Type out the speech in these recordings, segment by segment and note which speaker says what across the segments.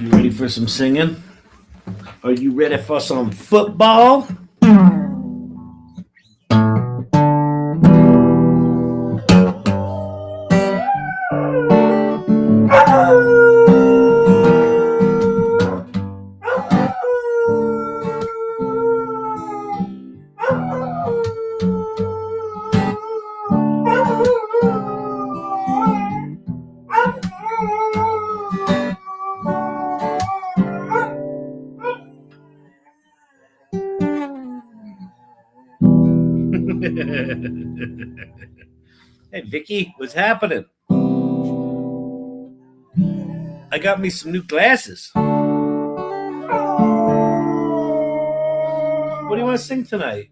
Speaker 1: You ready for some singing? Are you ready for some football? Hey, Vicky, what's happening? I got me some new glasses. What do you want to sing tonight?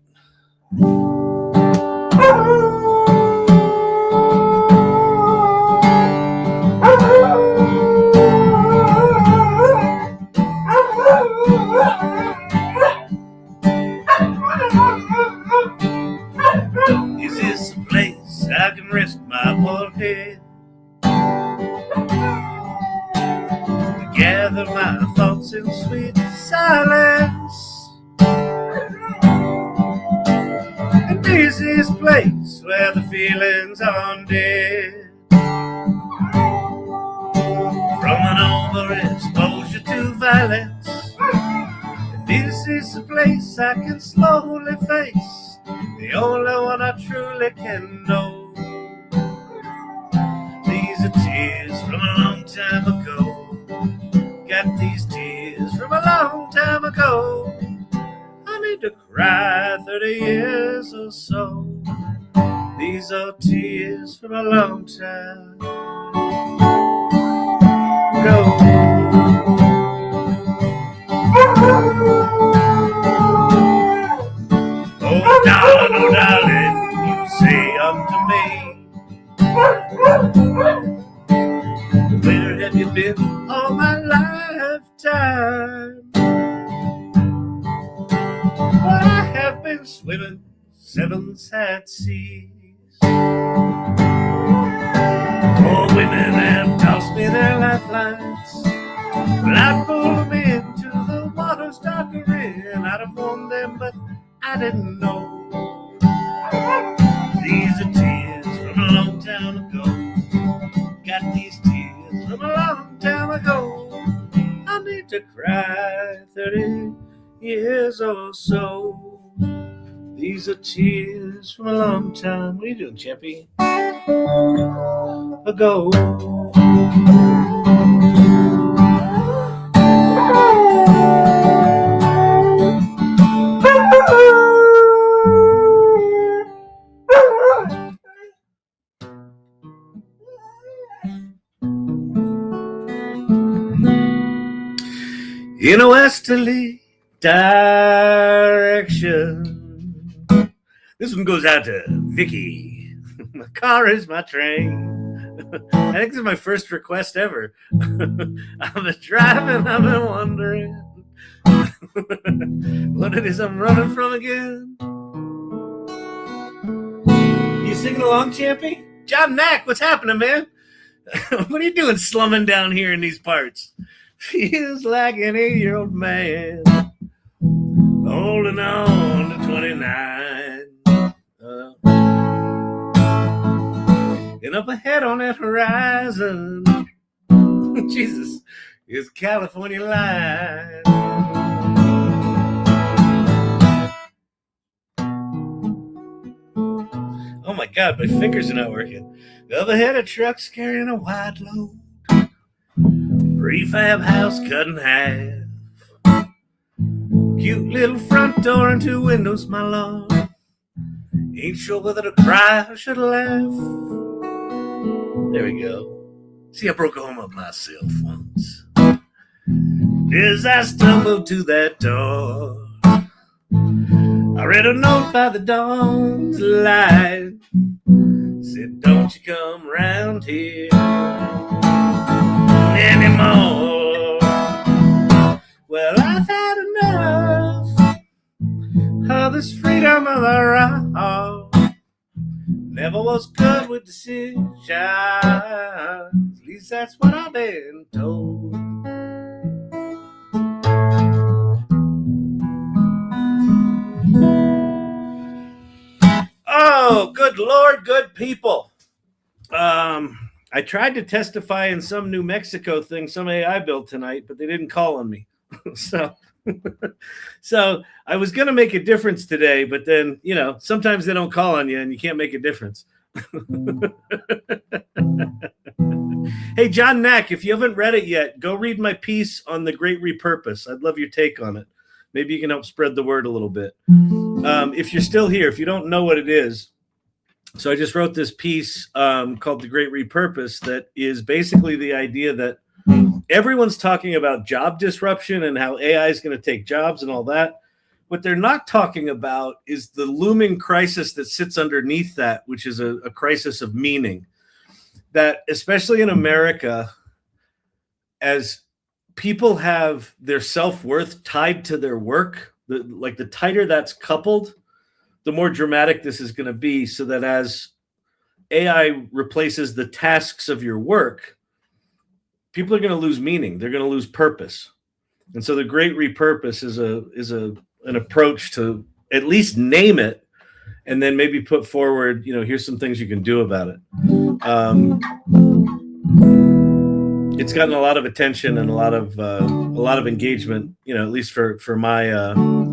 Speaker 1: Is this a place I can rest my poor head? Gather my thoughts in sweet silence. And this is a place where the feelings are dead. From an overexposure to violence. And this is a place I can slowly face. The only one I truly can know. These are tears from a long time ago. Got these tears from a long time ago. I need to cry 30 years or so. These are tears from a long time ago. Oh darling, you say unto me, where have you been all my lifetime? Well, I have been swimming 7 sad seas. Oh, women have tossed me their lifelines. Well, I pulled them into the water's darker end. I'd have warned them, but I didn't know. These are tears from a long time ago. Got these tears from a long time ago. I need to cry 30 years or so. These are tears from a long time. What are you doing, Chappie? Ago. In a westerly direction. This one goes out to Vicky. My car is my train. I think this is my first request ever. I've been driving, I've been wondering what it is I'm running from again. You singing along, Champy? John Knack, what's happening, man? What are you doing slumming down here in these parts? Feels like an 8-year-old man holding on to 29. And up ahead on that horizon, Jesus, is California line. Oh my God, my fingers are not working. Up ahead a truck's carrying a wide load. Prefab house cut in half. Cute little front door and 2 windows, my lord. Ain't sure whether to cry or should laugh. There we go. See, I broke a home up myself once. As I stumbled to that door, I read a note by the dawn's light. Said, don't you come round here anymore. Well, I've had enough of this freedom of the raw. Never was good with decisions. At least that's what I've been told. Good Lord, good people. I tried to testify in some New Mexico thing, some AI built tonight, but they didn't call on me. So I was going to make a difference today, but then, sometimes they don't call on you and you can't make a difference. Hey, John Nack, if you haven't read it yet, go read my piece on the Great Repurpose. I'd love your take on it. Maybe you can help spread the word a little bit. If you're still here, if you don't know what it is, so I just wrote this piece called The Great Repurpose that is basically the idea that everyone's talking about job disruption and how AI is going to take jobs and all that. What they're not talking about is the looming crisis that sits underneath that, which is a crisis of meaning. That especially in America, as people have their self-worth tied to their work, the tighter that's coupled, the more dramatic this is going to be, so that as AI replaces the tasks of your work, people are going to lose meaning. They're going to lose purpose. And so the Great Repurpose is an approach to at least name it, and then maybe put forward, here's some things you can do about it. It's gotten a lot of attention and a lot of engagement, at least for my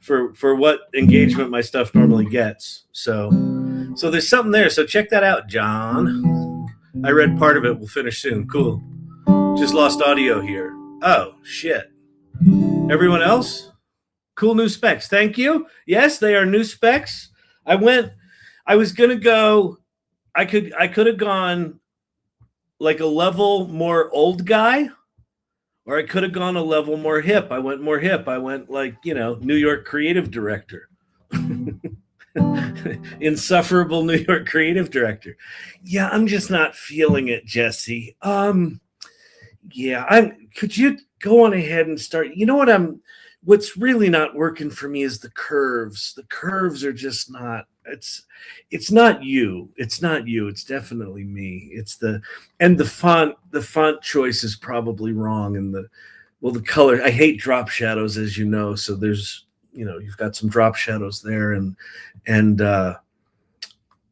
Speaker 1: for what engagement my stuff normally gets. So there's something there. So check that out, John. I read part of it. We'll finish soon. Cool. Just lost audio here. Oh, shit. Everyone else? Cool new specs. Thank you. Yes, they are new specs. I was going to go, I could have gone like a level more old guy, or I could have gone a level more hip. I went more hip. I went like, New York creative director. Insufferable New York creative director. Yeah, I'm just not feeling it, Jesse. Could you go on ahead and start? What's really not working for me is the curves. The curves are just not, it's not you. It's not you. It's definitely me. The font choice is probably wrong. And the color, I hate drop shadows, as you know. So there's, you've got some drop shadows there. And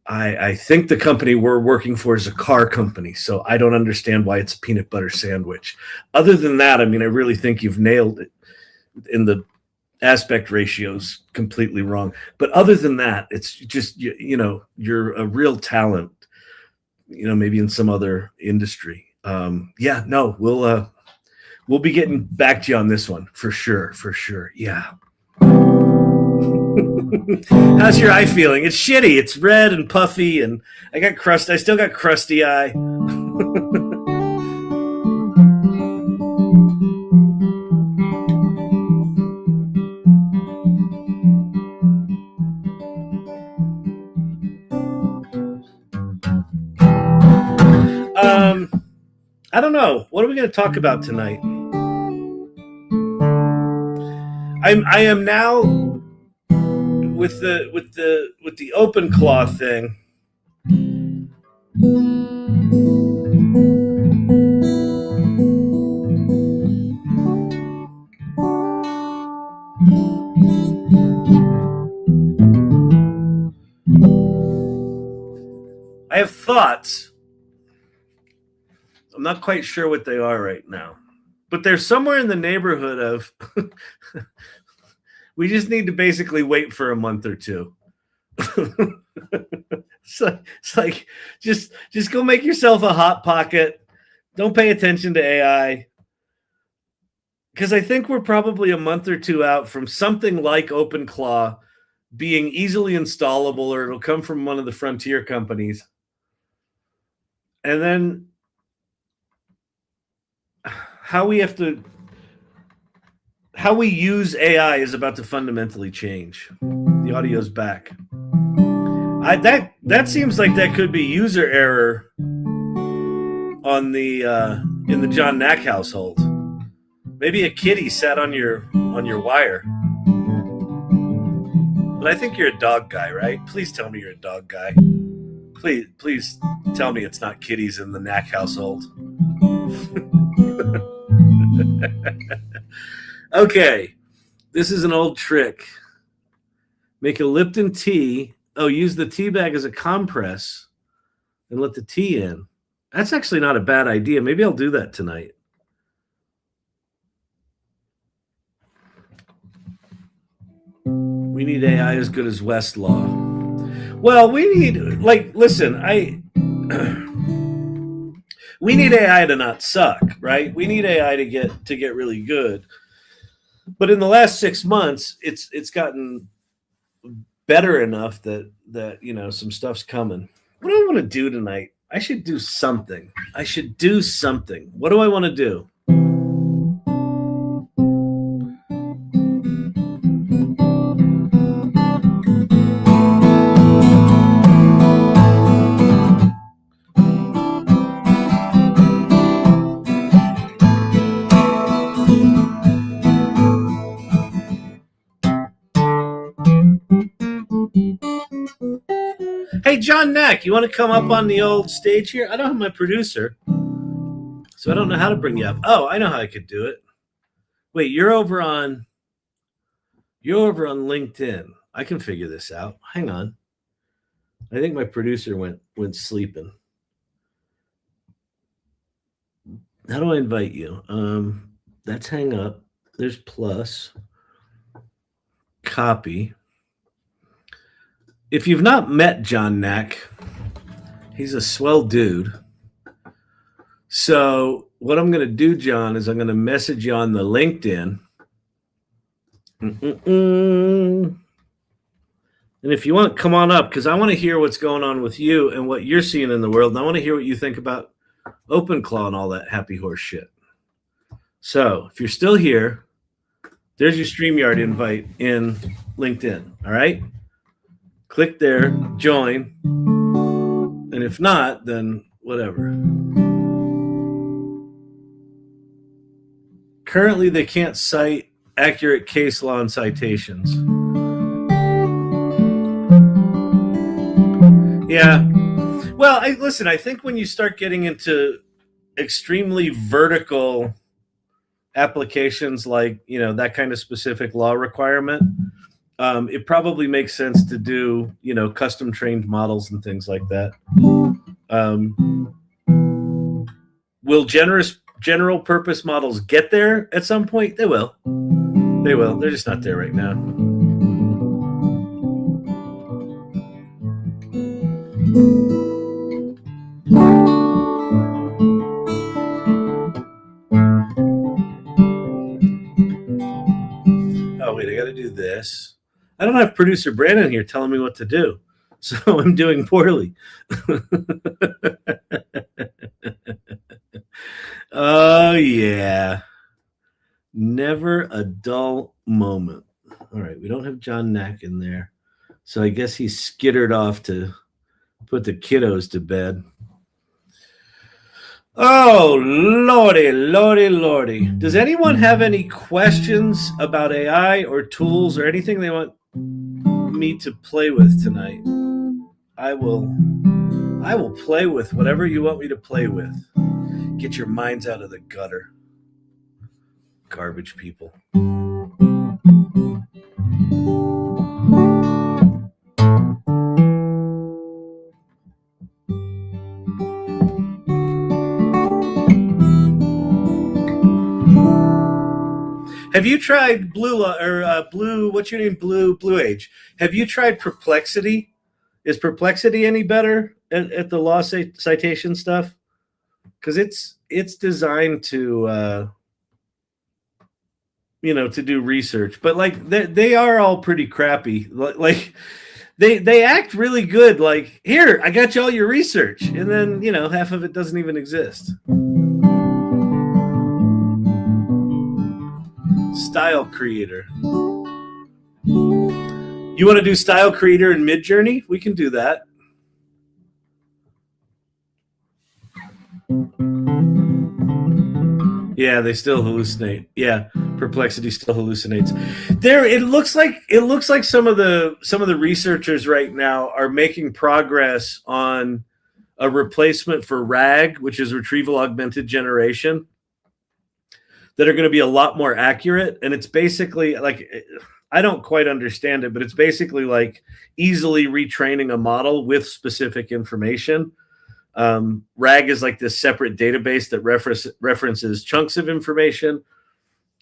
Speaker 1: I think the company we're working for is a car company. So I don't understand why it's a peanut butter sandwich. Other than that, I really think you've nailed it. In the aspect ratios completely wrong, but other than that, it's just you're a real talent, maybe in some other industry. We'll be getting back to you on this one for sure. Yeah. How's your eye feeling? It's shitty. It's red and puffy, and I still got crusty eye. I don't know. What are we going to talk about tonight? I am now with the open claw thing. I have thoughts. I'm not quite sure what they are right now, but they're somewhere in the neighborhood of we just need to basically wait for a month or two. It's like just go make yourself a hot pocket. Don't pay attention to AI, because I think we're probably a month or two out from something like OpenClaw being easily installable, or it'll come from one of the frontier companies. And then how we use AI is about to fundamentally change. The audio's back. That seems like that could be user error on the in the John Nack household. Maybe a kitty sat on your wire. But I think you're a dog guy, right? Please tell me you're a dog guy. Please tell me it's not kitties in the Nack household. Okay, this is an old trick. Make a Lipton tea Oh, use the tea bag as a compress and let the tea in. That's actually not a bad idea. Maybe I'll do that tonight. We need AI as good as Westlaw. Well, we need, like, listen, we need AI to not suck, right? We need AI to get really good. But in the last 6 months, it's gotten better enough that some stuff's coming. What do I want to do tonight? I should do something. What do I want to do? Hey, John Nack, you want to come up on the old stage here? I don't have my producer, so I don't know how to bring you up. Oh, I know how I could do it. Wait, you're over on LinkedIn. I can figure this out. Hang on. I think my producer went sleeping. How do I invite you? That's hang up. There's plus. Copy. If you've not met John Nack, he's a swell dude. So what I'm going to do, John, is I'm going to message you on the LinkedIn. And if you want, come on up, because I want to hear what's going on with you and what you're seeing in the world. And I want to hear what you think about OpenClaw and all that happy horse shit. So if you're still here, there's your StreamYard invite in LinkedIn. All right? Click there, join. And if not, then whatever. Currently, they can't cite accurate case law and citations. Yeah. Well, listen, I think when you start getting into extremely vertical applications like, that kind of specific law requirement, it probably makes sense to do, custom trained models and things like that. Will general purpose models get there at some point? They will. They're just not there right now. Oh, wait, I got to do this. I don't have producer Brandon here telling me what to do, so I'm doing poorly. Oh, yeah. Never a dull moment. All right, we don't have John Nack in there, so I guess he skittered off to put the kiddos to bed. Oh, lordy. Does anyone have any questions about AI or tools or anything they want me to play with tonight? I will play with whatever you want me to play with. Get your minds out of the gutter. Garbage people. Have you tried Blue? What's your name? Blue Age. Have you tried Perplexity? Is Perplexity any better at the law citation stuff? Because it's designed to to do research, but like they are all pretty crappy. Like they act really good. Like, here, I got you all your research, and then half of it doesn't even exist. Style creator. You want to do style creator in Midjourney? We can do that. Yeah, they still hallucinate. Yeah, Perplexity still hallucinates. It looks like some of the researchers right now are making progress on a replacement for RAG, which is retrieval augmented generation. that are going to be a lot more accurate. And it's basically like, I don't quite understand it, but it's basically like easily retraining a model with specific information. RAG is like this separate database that references chunks of information.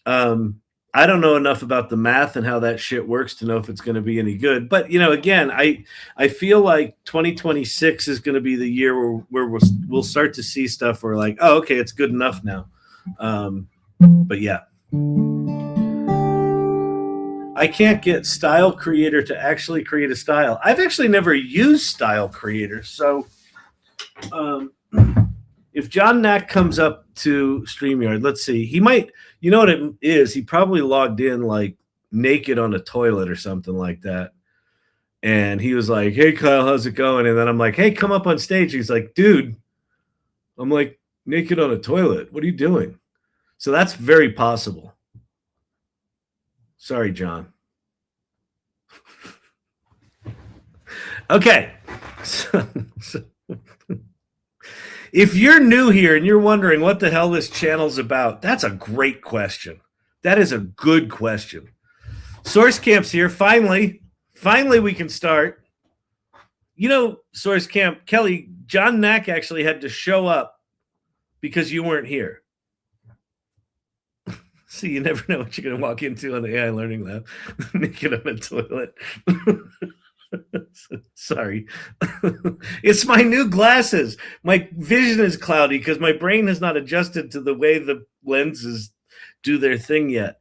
Speaker 1: I don't know enough about the math and how that shit works to know if it's going to be any good. But, you know, again, I feel like 2026 is going to be the year where we'll start to see stuff where like, oh, okay, it's good enough now. But yeah. I can't get Style Creator to actually create a style. I've actually never used Style Creator. So if John Knack comes up to StreamYard, let's see. He might, you know what it is? He probably logged in like naked on a toilet or something like that. And he was like, hey, Kyle, how's it going? And then I'm like, hey, come up on stage. He's like, dude, I'm like naked on a toilet. What are you doing? So that's very possible. Sorry, John. Okay. So, if you're new here and you're wondering what the hell this channel's about, that's a great question. That is a good question. Source Camp's here. Finally we can start. You know, Source Camp, Kelly, John Knack actually had to show up because you weren't here. See, you never know what you're going to walk into on the AI Learning Lab. Naked on a toilet. Sorry. It's my new glasses. My vision is cloudy because my brain has not adjusted to the way the lenses do their thing yet.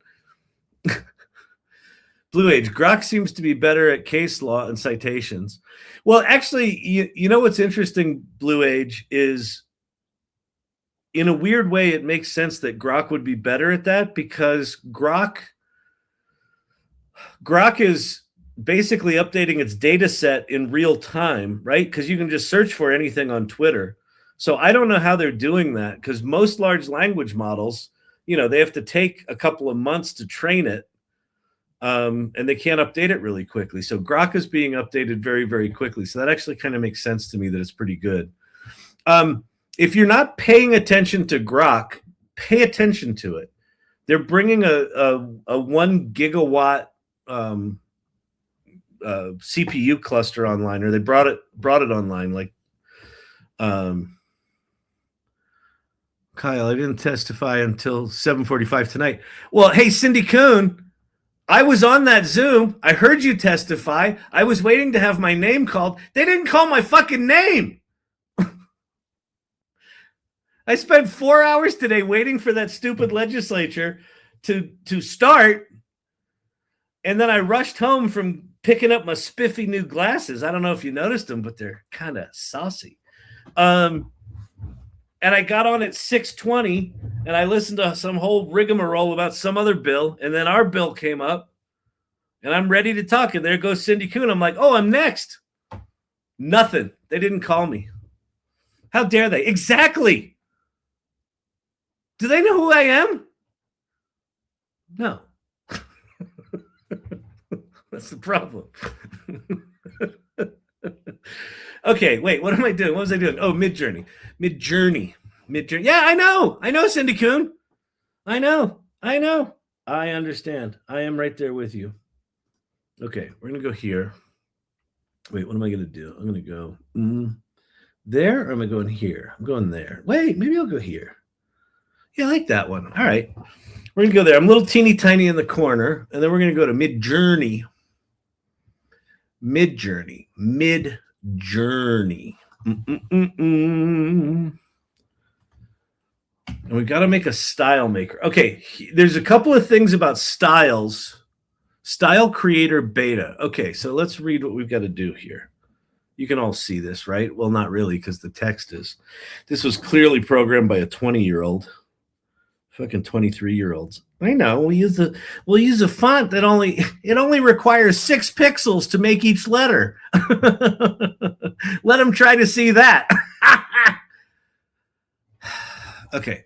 Speaker 1: Blue Age, Grok seems to be better at case law and citations. Well, actually, you know what's interesting, Blue Age, is in a weird way, it makes sense that Grok would be better at that because Grok is basically updating its data set in real time, right? Because you can just search for anything on Twitter. So I don't know how they're doing that because most large language models, you know, they have to take a couple of months to train it, and they can't update it really quickly. So Grok is being updated very, very quickly. So that actually kind of makes sense to me that it's pretty good. If you're not paying attention to Grok, pay attention to it. They're bringing a 1 gigawatt CPU cluster online, or they brought it online. Like, Kyle, I didn't testify until 7:45 tonight. Well, hey, Cindy Kuhn, I was on that Zoom. I heard you testify. I was waiting to have my name called. They didn't call my fucking name. I spent 4 hours today waiting for that stupid legislature to start, and then I rushed home from picking up my spiffy new glasses. I don't know if you noticed them, but they're kind of saucy. And I got on at 6:20, and I listened to some whole rigmarole about some other bill, and then our bill came up, and I'm ready to talk, and there goes Cindy Kuhn. I'm like, oh, I'm next. Nothing. They didn't call me. How dare they? Exactly. Do they know who I am? No. That's the problem. Okay, wait, what am I doing? What was I doing? Oh, Midjourney. Yeah, I know, Cindy Kuhn. I know. I understand. I am right there with you. Okay, we're going to go here. Wait, what am I going to do? I'm going to go there, or am I going here? I'm going there. Wait, maybe I'll go here. Yeah, I like that one. All right. We're going to go there. I'm a little teeny tiny in the corner, and then we're going to go to Midjourney. And we got to make a style maker. Okay, there's a couple of things about styles. Style Creator Beta. Okay, so let's read what we've got to do here. You can all see this, right? Well, not really, because the text is. This was clearly programmed by a 20-year-old. Fucking 23-year-olds. I know. We'll use a font that only requires 6 pixels to make each letter. Let them try to see that. Okay.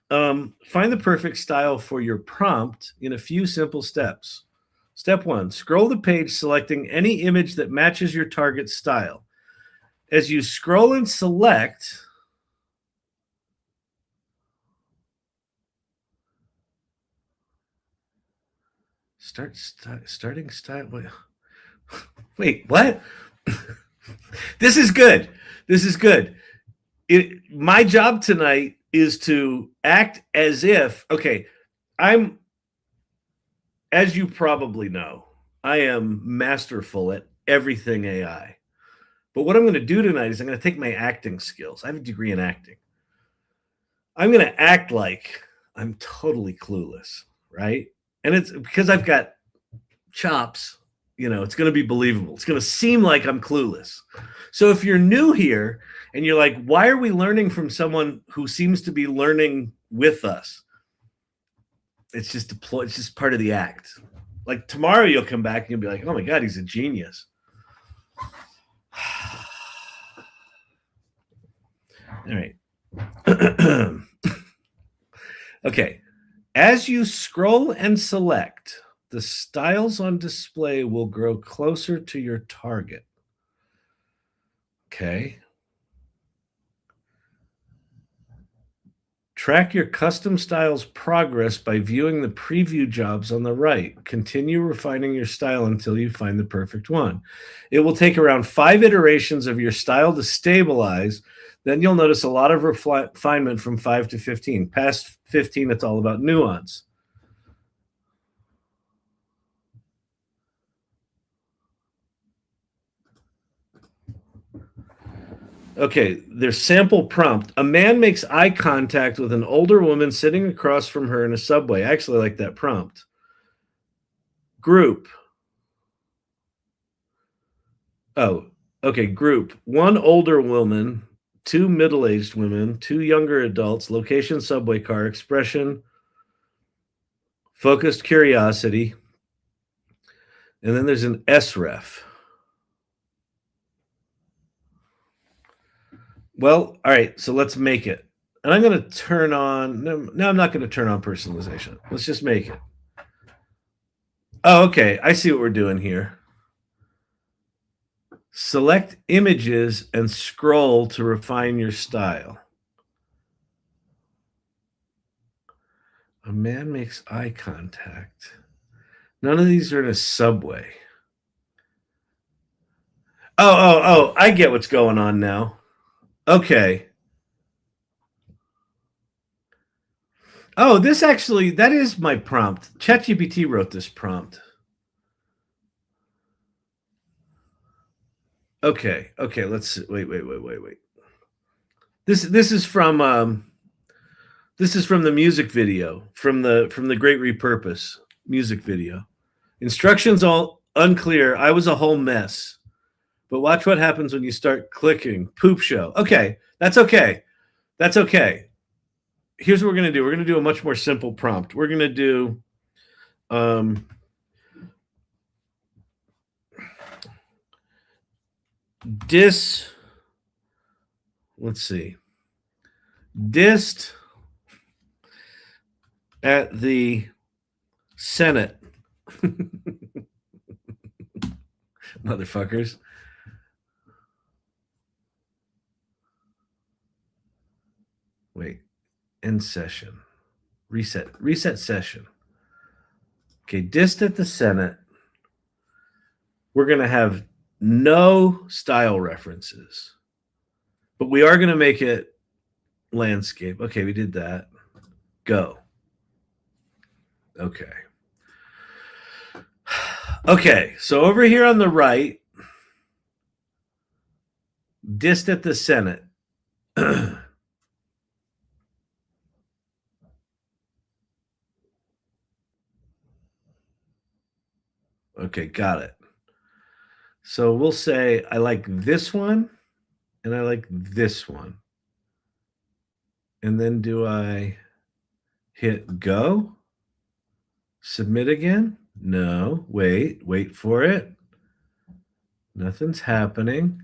Speaker 1: Find the perfect style for your prompt in a few simple steps. Step 1, scroll the page selecting any image that matches your target style. As you scroll and select, Starting style. Wait, what? This is good. This is good. My job tonight is to act as if, okay, as you probably know, I am masterful at everything AI. But what I'm going to do tonight is I'm going to take my acting skills. I have a degree in acting. I'm going to act like I'm totally clueless, right? And it's because I've got chops, it's going to be believable. It's going to seem like I'm clueless. So if you're new here and you're like, why are we learning from someone who seems to be learning with us? It's just part of the act. Like tomorrow you'll come back and you'll be like, oh my God, he's a genius. All right. Okay. As you scroll and select, the styles on display will grow closer to your target. Okay. Track your custom styles progress by viewing the preview jobs on the right. Continue refining your style until you find the perfect one. It will take around 5 iterations of your style to stabilize. Then you'll notice a lot of refinement from 5 to 15. Past 15, it's all about nuance. Okay, their sample prompt. A man makes eye contact with an older woman sitting across from her in a subway. I actually like that prompt. Group. Oh, okay, group. 1 older woman, 2 middle-aged women, 2 younger adults, location subway car, expression, focused curiosity. And then there's an SREF. Well, all right, so let's make it. And I'm going to turn on, no, I'm not going to turn on personalization. Let's just make it. Oh, okay, I see what we're doing here. Select images and scroll to refine your style. A man makes eye contact. None of these are in a subway. Oh, I get what's going on now. Okay. Oh, that is my prompt. ChatGPT wrote this prompt. Okay, let's see. Wait. This is from the music video, from the Great Repurpose music video. Instructions all unclear. I was a whole mess. But watch what happens when you start clicking. Poop show. Okay, that's okay. That's okay. Here's what we're going to do. We're going to do a much more simple prompt. We're going to do let's see. Dissed at the Senate. Motherfuckers. Wait. End session. Reset session. Okay, dissed at the Senate. We're going to have no style references. But we are going to make it landscape. Okay, we did that. Go. Okay. Okay, so over here on the right, dissed at the Senate. Okay, got it. So we'll say I like this one and I like this one. And then do I hit go? Submit again? No, wait for it. Nothing's happening.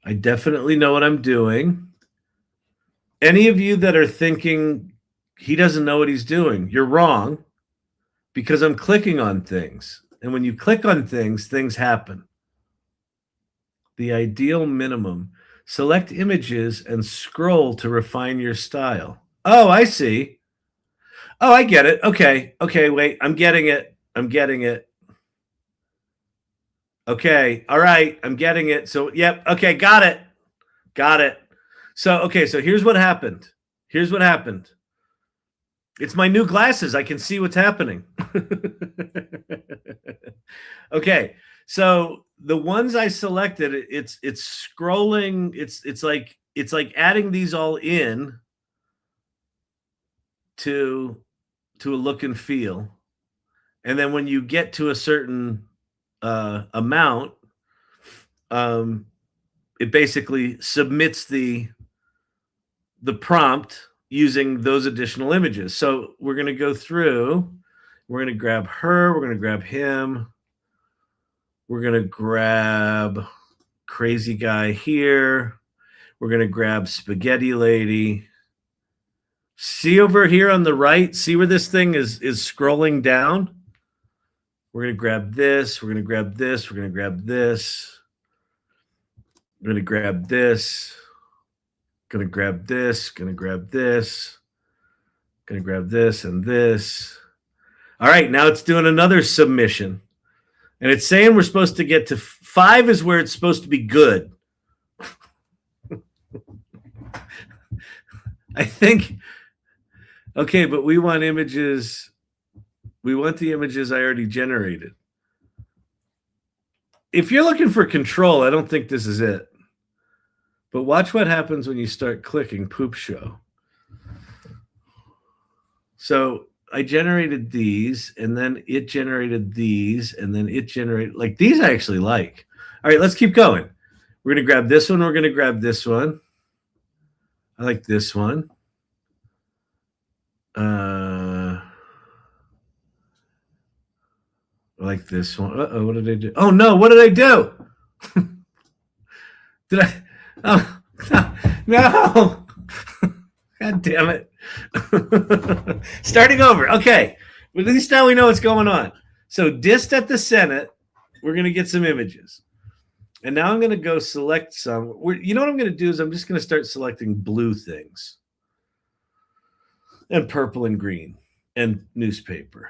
Speaker 1: I definitely know what I'm doing. Any of you that are thinking he doesn't know what he's doing, you're wrong, because I'm clicking on things. And when you click on things, things happen. The ideal minimum. Select images and scroll to refine your style. Oh, I see. Oh, I get it. Okay, wait, I'm getting it. I'm getting it. Okay. All right. I'm getting it. So, yep. Okay. Got it. Got it. So, okay. So here's what happened. Here's what happened. It's my new glasses. I can see what's happening. Okay. So the ones I selected, it's scrolling. It's like adding these all in to a look and feel. And then when you get to a certain amount, it basically submits the prompt using those additional images. So we're going to go through. We're going to grab her. We're going to grab him. We're going to grab crazy guy here. We're going to grab spaghetti lady. See over here on the right? See where this thing is scrolling down? We're going to grab this. We're going to grab this. We're going to grab this. We're going to grab this. Going to grab this. Going to grab this. Going to grab this and this. All right, now it's doing another submission. And it's saying we're supposed to get to 5 is where it's supposed to be good. I think, okay, but we want images. We want the images I already generated. If you're looking for control, I don't think this is it. But watch what happens when you start clicking poop show. So I generated these, and then it generated these, and then it generated, like, these I actually like. All right, let's keep going. We're going to grab this one. We're going to grab this one. I like this one. I like this one. Uh-oh, what did I do? Oh, no, what did I do? Did I? Oh, no. God damn it. Starting over. Okay. At least now we know what's going on. So dist at the Senate, we're going to get some images. And now I'm going to go select some. You know what I'm going to do is I'm just going to start selecting blue things. And purple and green. And newspaper.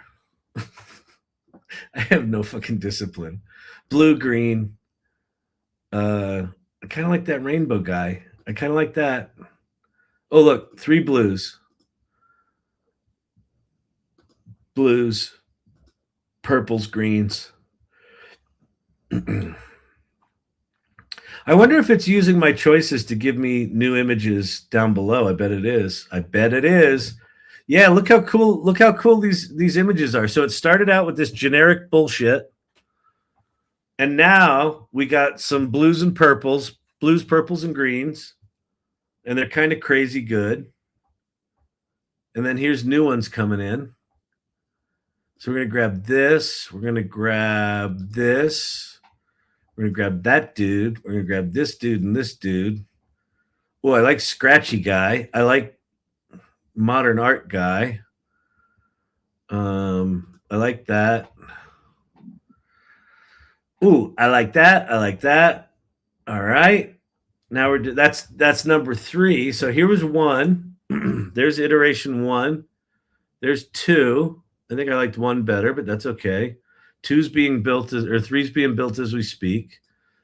Speaker 1: I have no fucking discipline. Blue, green. I kind of like that rainbow guy. I kind of like that. Oh, look, 3 blues. Blues, purples, greens. I wonder if it's using my choices to give me new images down below. I bet it is. I bet it is. Yeah, look how cool these images are. So it started out with this generic bullshit. And now we got some blues and purples, purples, and greens. And they're kind of crazy good. And then here's new ones coming in. So we're going to grab this. We're going to grab this. We're going to grab that dude. We're going to grab this dude and this dude. Oh, I like Scratchy guy. I like Modern Art guy. I like that. Ooh, I like that. I like that. All right. Now that's number 3. So here was 1. There's iteration 1. There's 2. I think I liked 1 better, but that's okay. 2's being built or 3's being built as we speak.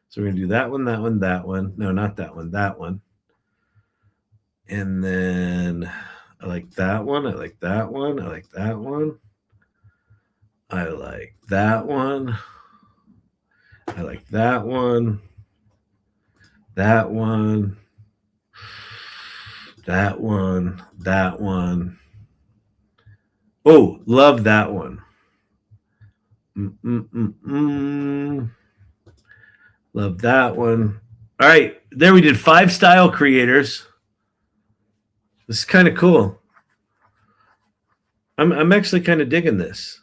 Speaker 1: So we're gonna do that one, that one, that one. No, not that one, that one. And then I like that one. I like that one. I like that one. I like that one. I like that one. That one. That one. That one. Oh, love that one. Love that one. All right, there we did 5 style creators. This is kind of cool. I'm actually kind of digging this.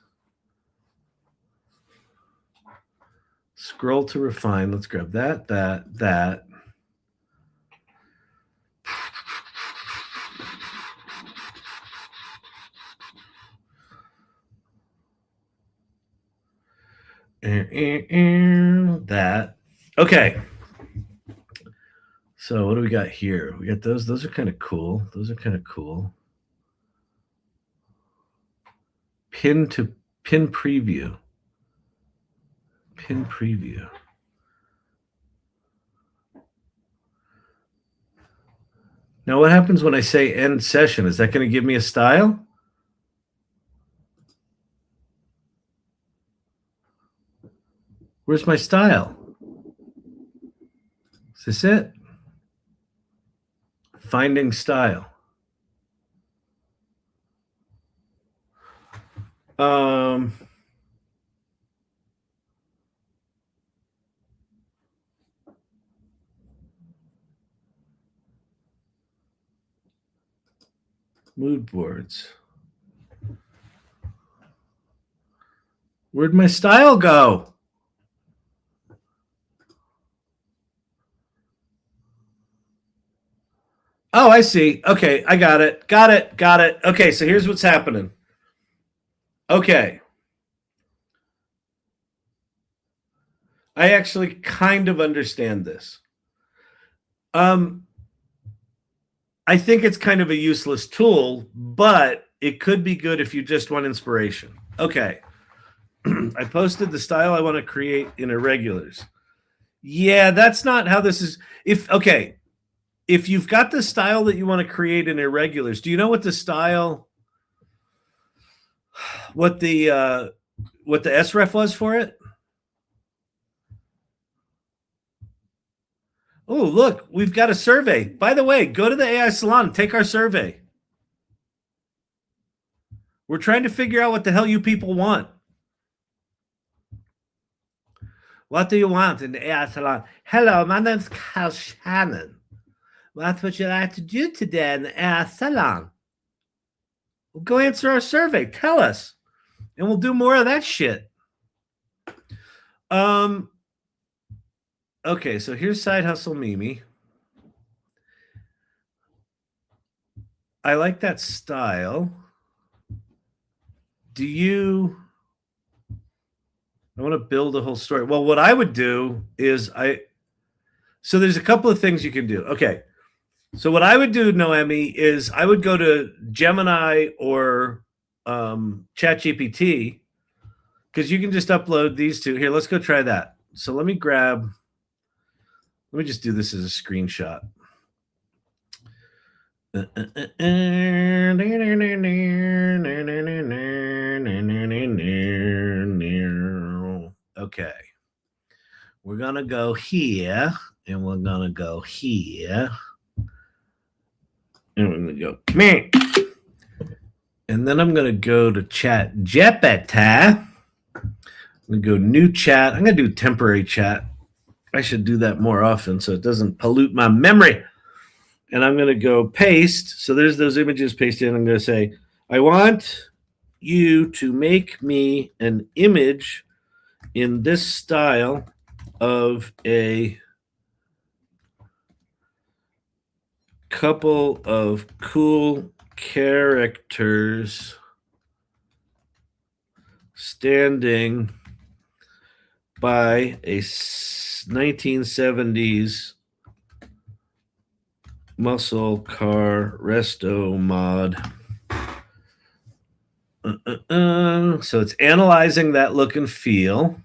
Speaker 1: Scroll to refine. Let's grab that. That. Okay. So what do we got here? We got those. Those are kind of cool. Those are kind of cool. Pin to Pin preview. Pin preview. Now, what happens when I say end session? Is that going to give me a style? Where's my style? Is this it? Finding style. Mood boards. Where'd my style go? Oh, I see. Okay, I got it. Got it. Okay, so here's what's happening. Okay. I actually kind of understand this. I think it's kind of a useless tool, but it could be good if you just want inspiration. Okay. I posted the style I want to create in irregulars. Yeah, that's not how this is. If you've got the style that you want to create in irregulars, do you know what the style, what the SREF was for it? Oh, look, we've got a survey. By the way, go to the AI Salon and take our survey. We're trying to figure out what the hell you people want. What do you want in the AI Salon? Hello, my name's Kyle Shannon. What would you like to do today in the AI Salon? Well, go answer our survey. Tell us. And we'll do more of that shit. Okay, so here's Side Hustle Mimi. I like that style. I want to build a whole story. Well, what I would do is so there's a couple of things you can do. Okay. So what I would do, Noemi, is I would go to Gemini or ChatGPT, because you can just upload these two. Here, let's go try that. So let me just do this as a screenshot. Okay. We're going to go here, and we're going to go here. And we're going to go, come here. And then I'm going to go to ChatGPT. I'm going to go new chat. I'm going to do temporary chat. I should do that more often so it doesn't pollute my memory. And I'm going to go paste. So there's those images pasted in. I'm going to say, I want you to make me an image in this style of a couple of cool characters standing by a 1970s muscle car resto mod. So it's analyzing that look and feel.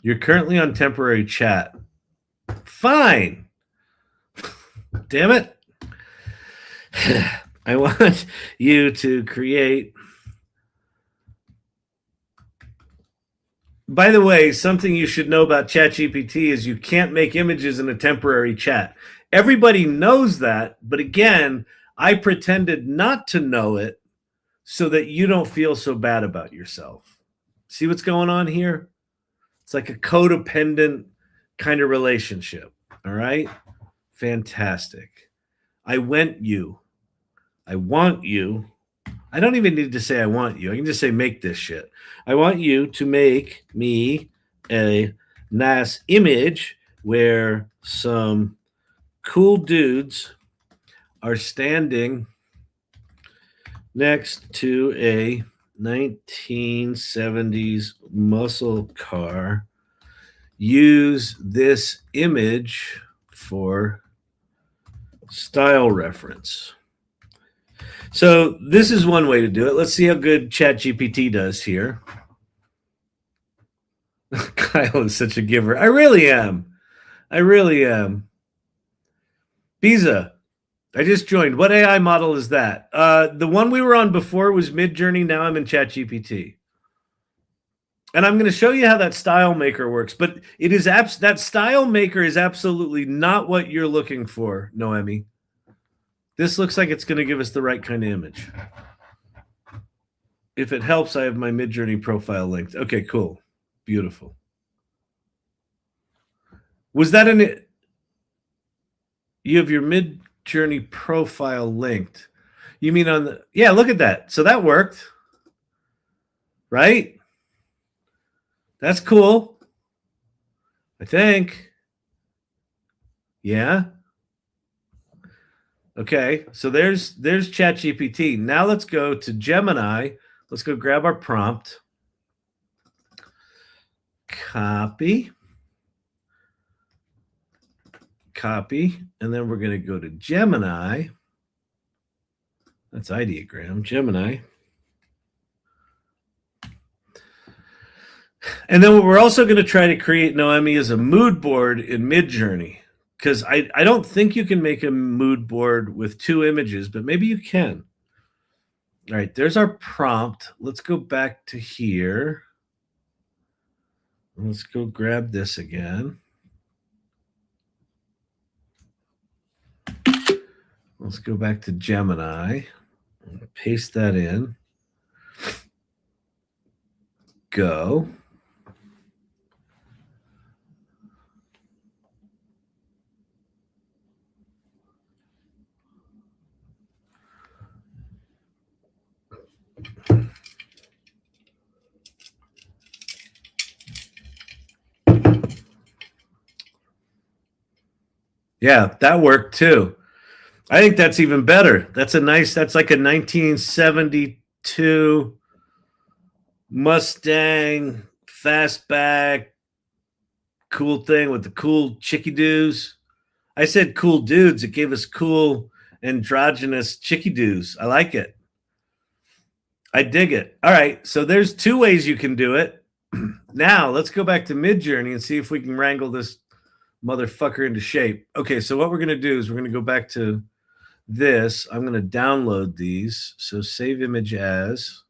Speaker 1: You're currently on temporary chat. Fine. Damn it. I want you to create. By the way, something you should know about ChatGPT is you can't make images in a temporary chat. Everybody knows that, but again, I pretended not to know it so that you don't feel so bad about yourself. See what's going on here? It's like a codependent kind of relationship. All right? Fantastic. I want you. I don't even need to say I want you. I can just say make this shit. I want you to make me a nice image where some cool dudes are standing next to a 1970s muscle car. Use this image for style reference. So this is one way to do it. Let's see how good ChatGPT does here. Kyle is such a giver. I really am. I really am. Biza, I just joined. What AI model is that? The one we were on before was Midjourney. Now I'm in ChatGPT. And I'm going to show you how that style maker works. But it is that style maker is absolutely not what you're looking for, Noemi. This looks like it's going to give us the right kind of image. If it helps, I have my Midjourney profile linked. Okay, cool. Beautiful. Was that you have your Midjourney profile linked? You mean on the, yeah, look at that. So that worked, right? That's cool. I think. Yeah. Okay, so there's ChatGPT. Now let's go to Gemini. Let's go grab our prompt. Copy. Copy. And then we're going to go to Gemini. That's ideogram, Gemini. And then what we're also going to try to create, Noemi, is a mood board in Midjourney. Because I don't think you can make a mood board with 2 images, but maybe you can. All right, there's our prompt. Let's go back to here. Let's go grab this again. Let's go back to Gemini. Paste that in. Go. Yeah, that worked too. I think that's even better. That's like a 1972 Mustang fastback, cool thing with the cool chickie doos. I said cool dudes. It gave us cool androgynous chickie doos. I like it. I dig it. All right, so there's 2 ways you can do it. Now let's go back to Midjourney and see if we can wrangle this motherfucker into shape. Okay, so what we're going to do is we're going to go back to this. I'm going to download these. So save image as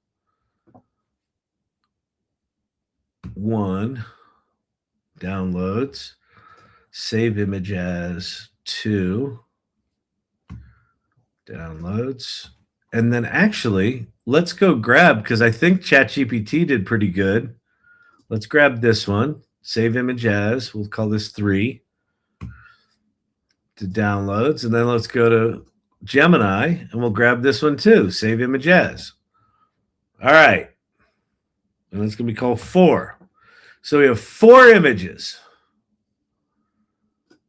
Speaker 1: 1, downloads, save image as 2, downloads. And then actually, let's go grab, because I think ChatGPT did pretty good. Let's grab this one, save image as, we'll call this 3, to downloads. And then let's go to Gemini and we'll grab this one too, save image as. All right. And it's going to be called 4. So we have 4 images.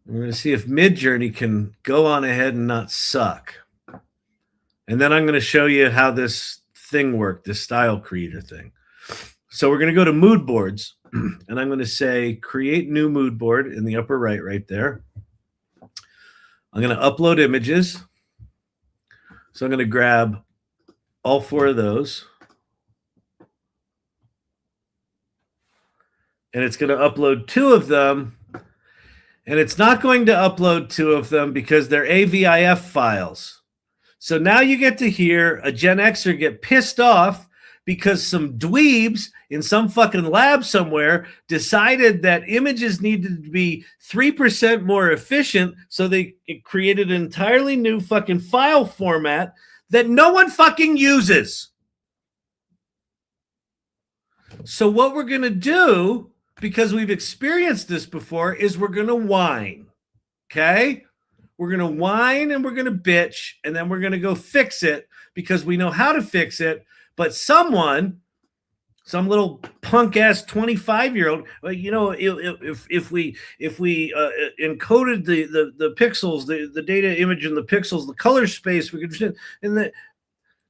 Speaker 1: We're going to see if Midjourney can go on ahead and not suck. And then I'm going to show you how this thing worked, this style creator thing. So we're going to go to mood boards, and I'm going to say create new mood board in the upper right there. I'm going to upload images. So I'm going to grab all 4 of those. And it's going to upload 2 of them. And it's not going to upload 2 of them because they're AVIF files. So now you get to hear a Gen Xer get pissed off because some dweebs in some fucking lab somewhere decided that images needed to be 3% more efficient. So they created an entirely new fucking file format that no one fucking uses. So what we're going to do, because we've experienced this before, is we're going to whine. Okay? We're going to whine and we're going to bitch, and then we're going to go fix it because we know how to fix it. But some little punk ass 25-year-old, you know, if we encoded the pixels, the data image in the pixels, the color space, we could, and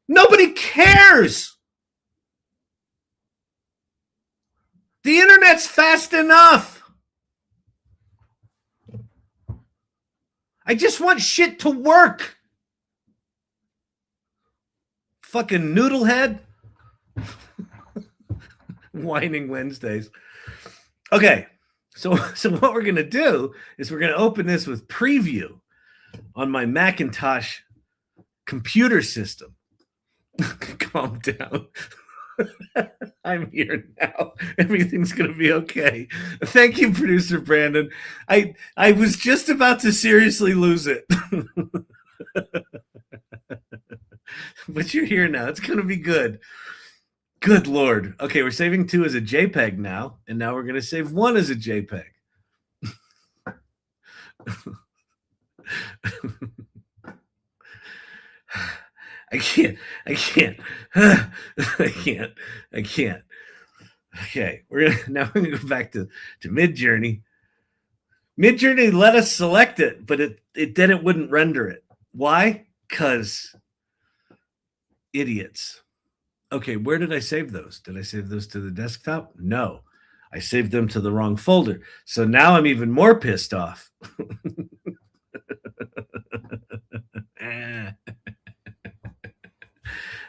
Speaker 1: nobody cares. The internet's fast enough. I just want shit to work. Fucking noodlehead. Whining Wednesdays. Okay, so what we're gonna do is we're gonna open this with preview on my Macintosh computer system. Calm down. I'm here now. Everything's gonna be okay. Thank you, producer Brandon. I was just about to seriously lose it. But you're here now. It's gonna be good. Good Lord. Okay, we're saving 2 as a JPEG now, and now we're gonna save 1 as a JPEG. I can't. Okay, we're gonna go back to Midjourney. Midjourney let us select it, but it then it wouldn't render it. Why? Because idiots. Okay, where did I save those? Did I save those to the desktop? No, I saved them to the wrong folder. So now I'm even more pissed off.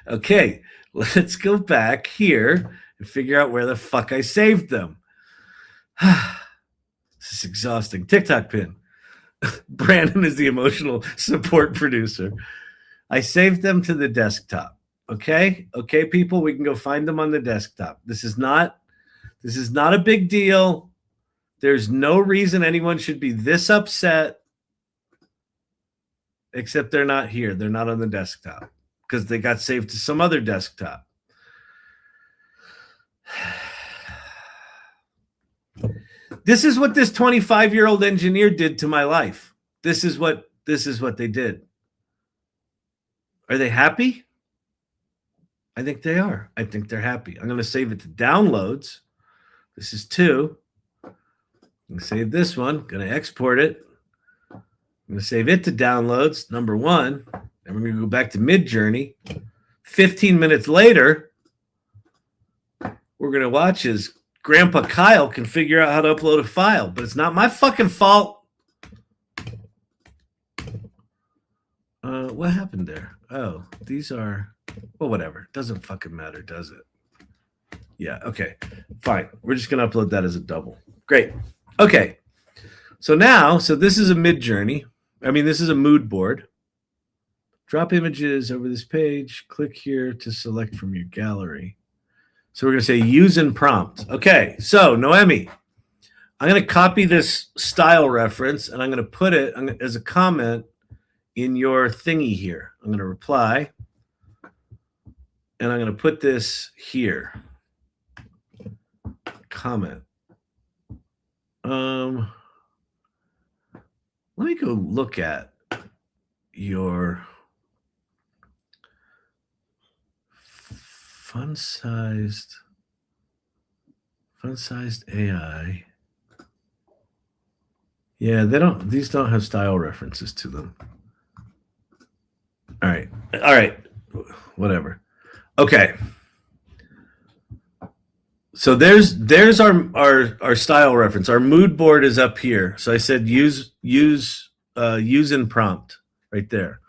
Speaker 1: Okay, let's go back here and figure out where the fuck I saved them. This is exhausting. TikTok pin. Brandon is the emotional support producer. I saved them to the desktop. Okay, people, we can go find them on the desktop. This is not a big deal. There's no reason anyone should be this upset, except they're not here. They're not on the desktop because they got saved to some other desktop. This is what this 25-year-old engineer did to my life. This is what they did. Are they happy? I think they are. I think they're happy. I'm going to save it to downloads. This is 2. I'm going to save this one. Going to export it. I'm going to save it to downloads, number 1. And we're going to go back to Midjourney. 15 minutes later, we're going to watch as Grandpa Kyle can figure out how to upload a file. But it's not my fucking fault. What happened there? Oh, these are... Well, whatever. It doesn't fucking matter, does it? Yeah, okay. Fine. We're just going to upload that as a double. Great. Okay. So this is a Midjourney. I mean, this is a mood board. Drop images over this page. Click here to select from your gallery. So we're going to say use in prompt. Okay. So, Noemi, I'm going to copy this style reference, and I'm going to put it as a comment in your thingy here. I'm going to reply. And I'm going to put this here. Comment. Let me go look at your fun-sized AI. Yeah, these don't have style references to them. All right. Whatever. Okay. So there's our style reference. Our mood board is up here. So I said use in prompt right there.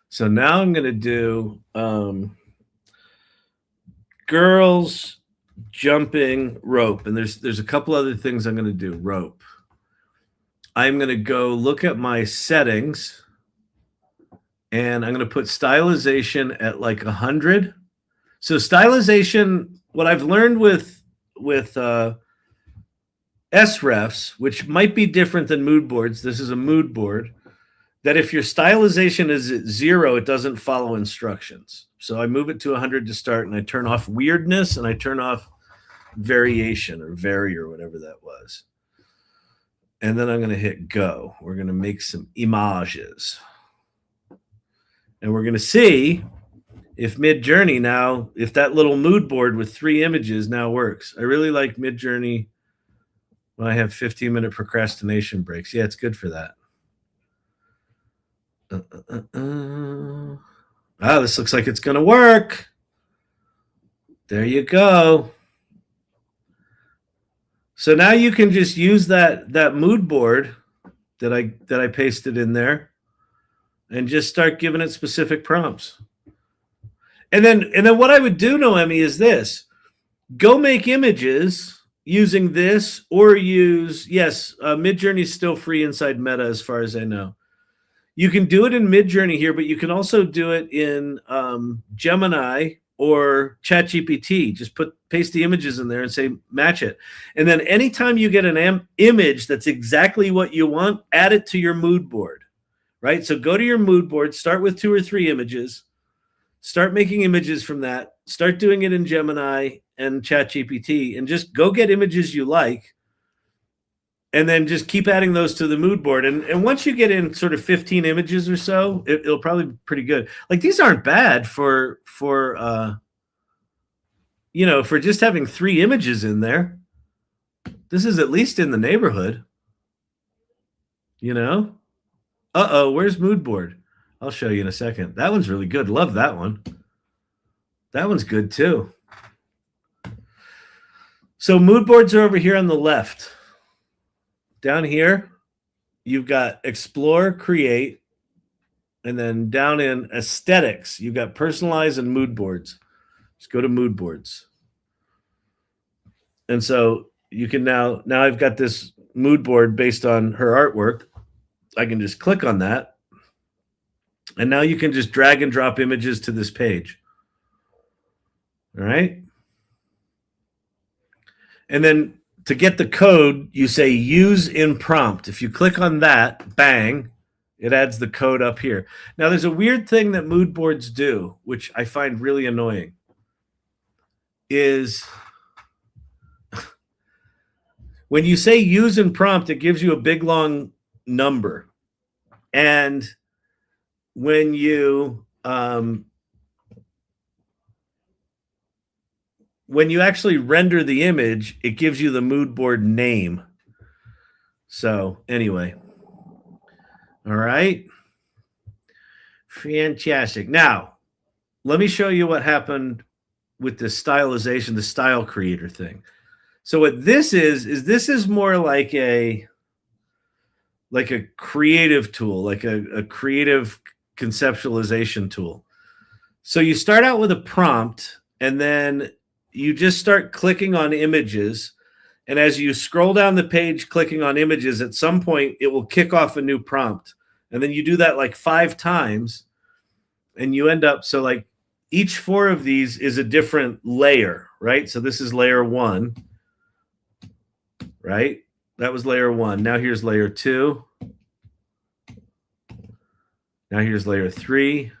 Speaker 1: So now I'm going to do girls jumping rope, and there's a couple other things I'm going to do. Rope. I'm going to go look at my settings, and I'm going to put stylization at like 100. So stylization, what I've learned with SREFs, which might be different than mood boards. This is a mood board. That if your stylization is at 0, it doesn't follow instructions. So I move it to 100 to start, and I turn off weirdness, and I turn off variation or vary or whatever that was. And then I'm going to hit go. We're going to make some images. And we're going to see if Midjourney now, if that little mood board with 3 images now works. I really like Midjourney when I have 15-minute procrastination breaks. Yeah, it's good for that. This looks like it's going to work. There you go. So now you can just use that mood board that I pasted in there and just start giving it specific prompts. And then what I would do, Noemi, is this. Go make images using this, or use, yes, Midjourney is still free inside Meta as far as I know. You can do it in Midjourney here, but you can also do it in Gemini or ChatGPT. Just paste the images in there and say match it. And then anytime you get an image that's exactly what you want, add it to your mood board, right? So go to your mood board, start with 2 or 3 images, start making images from that, start doing it in Gemini and ChatGPT, and just go get images you like, and then just keep adding those to the mood board. And once you get in sort of 15 images or so, it'll probably be pretty good. Like, these aren't bad for just having 3 images in there. This is at least in the neighborhood, where's mood board? I'll show you in a second. That one's really good. Love that one. That one's good too. So mood boards are over here on the left. Down here, you've got explore, create, and then down in aesthetics, you've got personalize and mood boards. Just go to mood boards. And so you can now I've got this mood board based on her artwork. I can just click on that. And now you can just drag and drop images to this page. All right. And then to get the code, you say use in prompt. If you click on that, bang, it adds the code up here. Now, there's a weird thing that mood boards do, which I find really annoying, is when you say use in prompt, it gives you a big, long number. And when you actually render the image, it gives you the mood board name. So anyway, all right. Fantastic. Now, let me show you what happened with the stylization, the style creator thing. So what this is more like a creative tool, like a creative conceptualization tool. So you start out with a prompt, and then you just start clicking on images. And as you scroll down the page, clicking on images, at some point, it will kick off a new prompt. And then you do that like 5 times, and you end up, so like each 4 of these is a different layer, right? So this is layer 1, right? That was layer 1. Now here's layer 2. Now here's layer 3.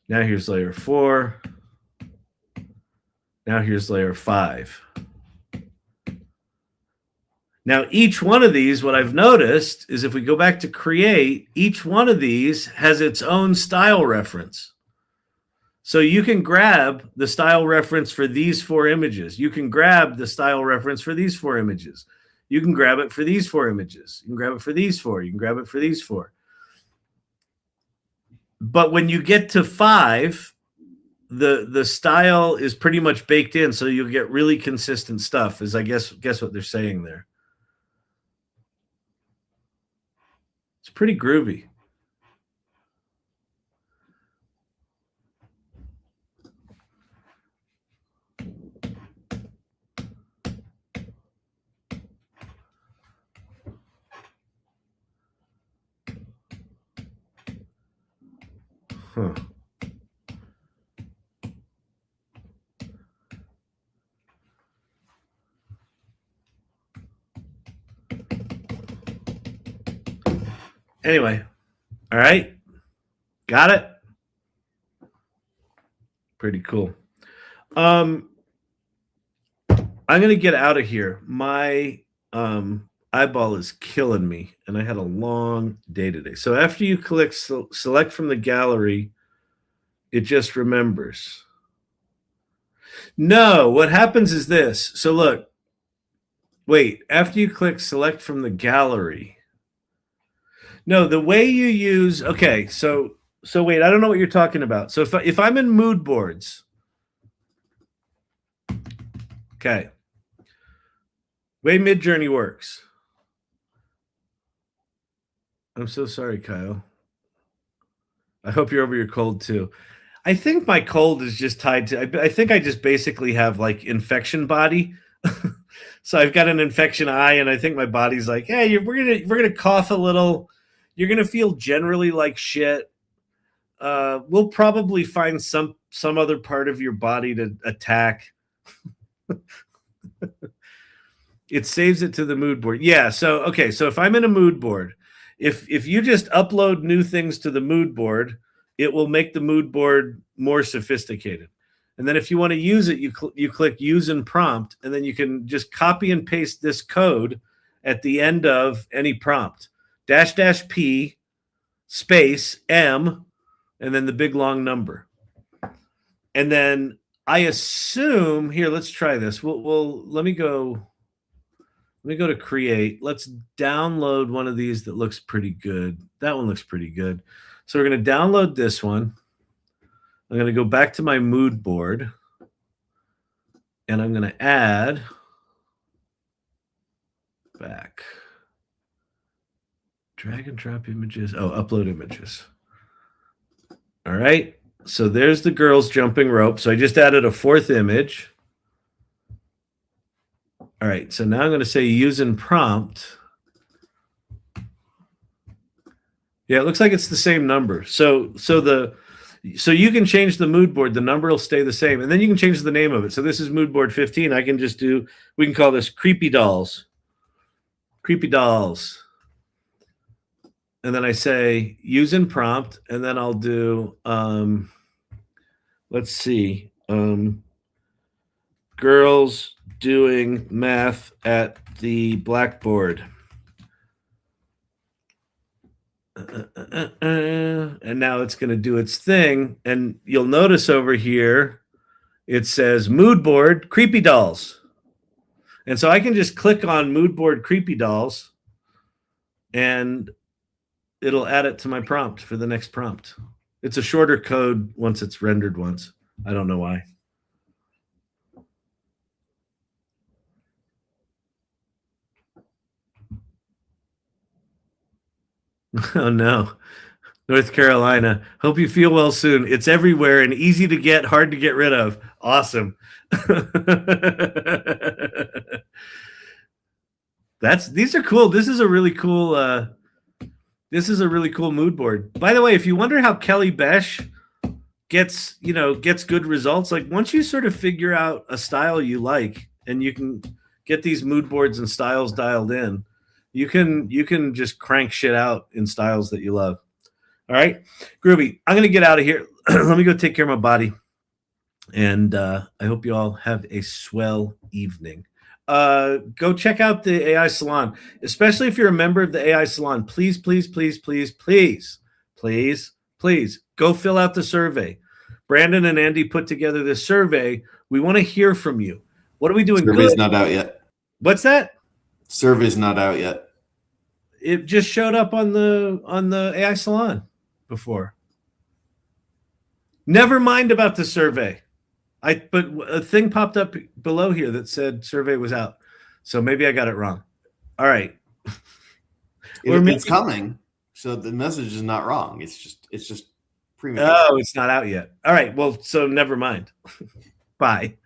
Speaker 1: Now here's layer 4. Now here's layer 5. Now, each one of these, what I've noticed is if we go back to create, each one of these has its own style reference. So you can grab the style reference for these 4 images. You can grab the style reference for these 4 images. You can grab it for these 4 images. You can grab it for these 4. You can grab it for these 4. But when you get to 5, the style is pretty much baked in, so you'll get really consistent stuff, is I guess what they're saying there. It's pretty groovy. Huh. Anyway, all right. Got it? Pretty cool. I'm going to get out of here. My eyeball is killing me, and I had a long day today. So after you click select from the gallery, it just remembers. No, what happens is this. So look, wait, after you click select from the gallery. No, the way you use, okay, so wait, I don't know what you're talking about. So if I'm in mood boards, okay, way Midjourney works. I'm so sorry, Kyle. I hope you're over your cold too. I think my cold is just tied to. I think I just basically have like infection body. So I've got an infection eye, and I think my body's like, "Hey, we're gonna cough a little. You're gonna feel generally like shit. We'll probably find some other part of your body to attack." It saves it to the mood board. Yeah. So okay. So if I'm in a mood board, if you just upload new things to the mood board, it will make the mood board more sophisticated. And then if you want to use it, you click use and prompt, and then you can just copy and paste this code at the end of any prompt. --p space M and then the big long number. And then I assume here, let's try this. We'll let me go to create. Let's download one of these that looks pretty good. That one looks pretty good. So we're going to download this one. I'm going to go back to my mood board, and I'm going to add back. Drag and drop images. Oh, upload images. All right. So there's the girls jumping rope. So I just added a fourth image. All right. So now I'm going to say use and prompt. Yeah, it looks like it's the same number. So you can change the mood board. The number will stay the same, and then you can change the name of it. So this is mood board 15. I can just do. We can call this creepy dolls. Creepy dolls. And then I say use and prompt, and then I'll do. Let's see. Girls doing math at the blackboard. And now it's going to do its thing. And you'll notice over here, it says mood board creepy dolls. And so I can just click on mood board creepy dolls, and it'll add it to my prompt for the next prompt. It's a shorter code once it's rendered once. I don't know why. Oh no. North Carolina. Hope you feel well soon. It's everywhere and easy to get, hard to get rid of. Awesome. These are cool. This is a really cool mood board. By the way, if you wonder how Kelly Besh gets good results, like once you sort of figure out a style you like and you can get these mood boards and styles dialed in, you can just crank shit out in styles that you love. All right, groovy. I'm gonna get out of here. Let me go take care of my body, and I hope you all have a swell evening. Go check out the AI Salon, especially if you're a member of the AI Salon. Please, please, please, please, please, please, please go fill out the survey. Brandon and Andy put together this survey. We want to hear from you. What are we doing?
Speaker 2: Survey's not out yet.
Speaker 1: What's that?
Speaker 2: Survey's not out yet.
Speaker 1: It just showed up on the AI Salon before. Never mind about the survey. But a thing popped up below here that said survey was out. So maybe I got it wrong. All right.
Speaker 2: It's coming. So the message is not wrong. It's just premature.
Speaker 1: Oh, it's not out yet. All right. Well, so never mind. Bye.